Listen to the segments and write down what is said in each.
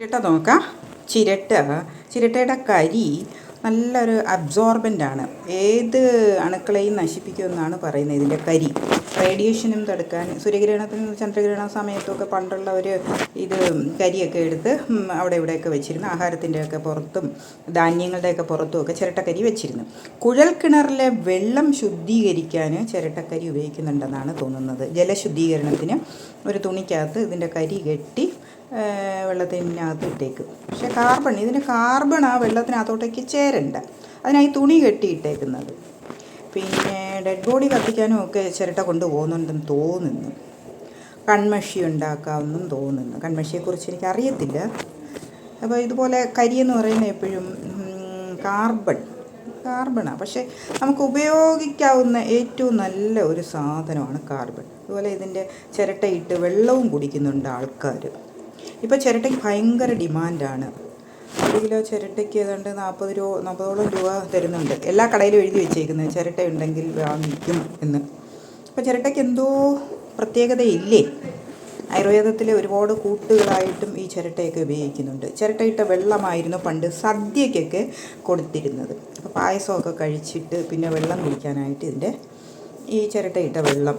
ചിരട്ട നോക്കാം. ചിരട്ടയുടെ കരി നല്ലൊരു അബ്സോർബൻ്റാണ്. ഏത് അണുക്കളെയും നശിപ്പിക്കുമെന്നാണ് പറയുന്നത്. ഇതിൻ്റെ കരി റേഡിയേഷനും തടുക്കാൻ, സൂര്യഗ്രഹണത്തിനും ചന്ദ്രഗ്രഹണ സമയത്തൊക്കെ പണ്ടുള്ള ഒരു ഇത് കരിയൊക്കെ എടുത്ത് അവിടെ ഇവിടെയൊക്കെ വെച്ചിരുന്നു. ആഹാരത്തിൻ്റെയൊക്കെ പുറത്തും ധാന്യങ്ങളുടെയൊക്കെ പുറത്തുമൊക്കെ ചിരട്ടക്കരി വെച്ചിരുന്നു. കുഴൽക്കിണറിലെ വെള്ളം ശുദ്ധീകരിക്കാൻ ചിരട്ടക്കരി ഉപയോഗിക്കുന്നുണ്ടെന്നാണ് തോന്നുന്നത്. ജലശുദ്ധീകരണത്തിന് ഒരു തുണിക്കകത്ത് ഇതിൻ്റെ കരി കെട്ടി വെള്ളത്തിനകത്ത് ഇട്ടേക്കും. പക്ഷേ ഇതിന് കാർബൺ ആ വെള്ളത്തിനകത്തോട്ടേക്ക് ചേരണ്ട. അതിനായി തുണി കെട്ടിയിട്ടേക്കുന്നത്. പിന്നെ ഡെഡ് ബോഡി കത്തിക്കാനും ഒക്കെ ചിരട്ട കൊണ്ടുപോകുന്നുണ്ടെന്ന് തോന്നുന്നു. കൺമഷി ഉണ്ടാക്കാമെന്നും തോന്നുന്നു. കൺമഷിയെക്കുറിച്ച് എനിക്കറിയത്തില്ല. അപ്പോൾ ഇതുപോലെ കരിയെന്ന് പറയുന്നത് എപ്പോഴും കാർബണാണ്. പക്ഷേ നമുക്ക് ഉപയോഗിക്കാവുന്ന ഏറ്റവും നല്ല ഒരു സാധനമാണ് കാർബൺ. അതുപോലെ ഇതിൻ്റെ ചിരട്ടയിട്ട് വെള്ളവും കുടിക്കുന്നുണ്ട് ആൾക്കാർ. ഇപ്പോൾ ചിരട്ടയ്ക്ക് ഭയങ്കര ഡിമാൻഡാണ്. 1 കിലോ ചിരട്ടയ്ക്ക് ഏതാണ്ട് 40ഓളം രൂപ തരുന്നുണ്ട്. എല്ലാ കടയിലും എഴുതി വെച്ചേക്കുന്നത് ചിരട്ട ഉണ്ടെങ്കിൽ വാങ്ങിക്കും എന്ന്. അപ്പോൾ ചിരട്ടയ്ക്ക് എന്തോ പ്രത്യേകതയില്ലേ? ആയുർവേദത്തിലെ ഒരുപാട് കൂട്ടുകളായിട്ടും ഈ ചിരട്ടയൊക്കെ ഉപയോഗിക്കുന്നുണ്ട്. ചിരട്ടയിട്ട വെള്ളമായിരുന്നു പണ്ട് സദ്യക്കൊക്കെ കൊടുത്തിരുന്നത്. അപ്പോൾ പായസമൊക്കെ കഴിച്ചിട്ട് പിന്നെ വെള്ളം കുടിക്കാനായിട്ട് ഈ ചിരട്ടയിട്ട വെള്ളം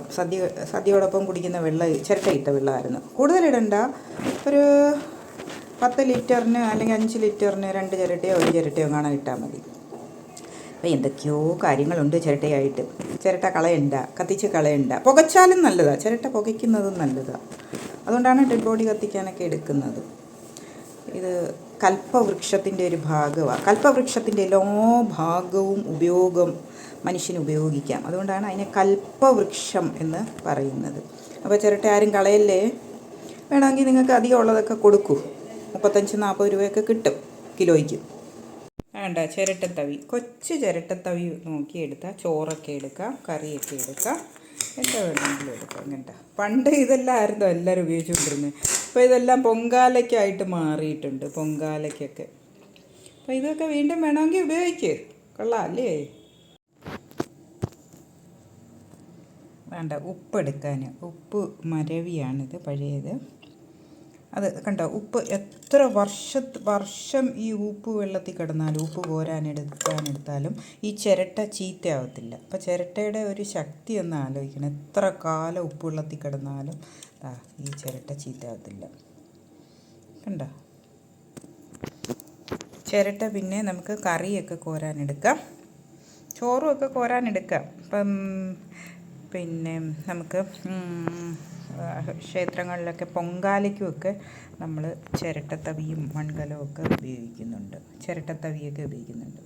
സദ്യയോടൊപ്പം കുടിക്കുന്ന വെള്ളം ചിരട്ടയിട്ട വെള്ളമായിരുന്നു. കൂടുതലിടണ്ട, ഒരു 10 ലിറ്ററിന് അല്ലെങ്കിൽ 5 ലിറ്ററിന് 2 ചിരട്ടയോ 1 ചിരട്ടയോ കാണാൻ ഇട്ടാൽ മതി. അപ്പോൾ എന്തൊക്കെയോ കാര്യങ്ങളുണ്ട് ചിരട്ടയായിട്ട്. ചിരട്ട കളയണ്ട, കത്തിച്ച് കളയണ്ട. പുകച്ചാലും നല്ലതാണ്, ചിരട്ട പുകയ്ക്കുന്നതും നല്ലതാണ്. അതുകൊണ്ടാണ് ഡെഡ് ബോഡി കത്തിക്കാനൊക്കെ എടുക്കുന്നത്. ഇത് കൽപ്പവൃക്ഷത്തിൻ്റെ ഒരു ഭാഗമാണ്. കൽപ്പവൃക്ഷത്തിൻ്റെ എല്ലാ ഭാഗവും മനുഷ്യന് ഉപയോഗിക്കാം. അതുകൊണ്ടാണ് അതിനെ കൽപ്പവൃക്ഷം എന്ന് പറയുന്നത്. അപ്പോൾ ചിരട്ട ആരും കളയല്ലേ. വേണമെങ്കിൽ നിങ്ങൾക്ക് അധികം ഉള്ളതൊക്കെ കൊടുക്കൂ. 35-40 രൂപയൊക്കെ കിട്ടും കിലോയ്ക്ക്. വേണ്ട ചിരട്ടത്തവി, കൊച്ചു ചിരട്ടത്തവി നോക്കിയെടുത്താൽ ചോറൊക്കെ എടുക്കാം, കറിയൊക്കെ എടുക്കാം, എന്താ വേണമെങ്കിലും എടുക്കാം. കേട്ടോ, പണ്ട് ഇതെല്ലാം ആയിരുന്നു എല്ലാവരും ഉപയോഗിച്ചുകൊണ്ടിരുന്നത്. ഇപ്പോൾ ഇതെല്ലാം പൊങ്കാലയ്ക്കായിട്ട് മാറിയിട്ടുണ്ട്, പൊങ്കാലയ്ക്കൊക്കെ. അപ്പോൾ ഇതൊക്കെ വീണ്ടും വേണമെങ്കിൽ ഉപയോഗിക്കുക. കൊള്ളാം അല്ലേ? വേണ്ട ഉപ്പെടുക്കാൻ, ഉപ്പ് മരവിയാണിത്, പഴയത്. അത് കണ്ടോ, ഉപ്പ് എത്ര വർഷം ഈ ഉപ്പ് വെള്ളത്തിൽ കിടന്നാലും, ഉപ്പ് കോരാനെടുത്താലും ഈ ചിരട്ട ചീത്തയാവത്തില്ല. അപ്പോൾ ചിരട്ടയുടെ ഒരു ശക്തി ഒന്ന് ആലോചിക്കണം. എത്ര കാലം ഉപ്പ് വെള്ളത്തിൽ കിടന്നാലും ഈ ചിരട്ട ചീത്തയാവത്തില്ല. കണ്ടോ, ചിരട്ട പിന്നെ നമുക്ക് കറിയൊക്കെ കോരാനെടുക്കാം, ചോറുമൊക്കെ കോരാനെടുക്കാം. ഇപ്പം പിന്നെ നമുക്ക് ക്ഷേത്രങ്ങളിലൊക്കെ പൊങ്കാലയ്ക്കുമൊക്കെ നമ്മൾ ചിരട്ടത്തവിയും മൺകലവും ഒക്കെ ഉപയോഗിക്കുന്നുണ്ട്. ചിരട്ടത്തവിയൊക്കെ ഉപയോഗിക്കുന്നുണ്ട്.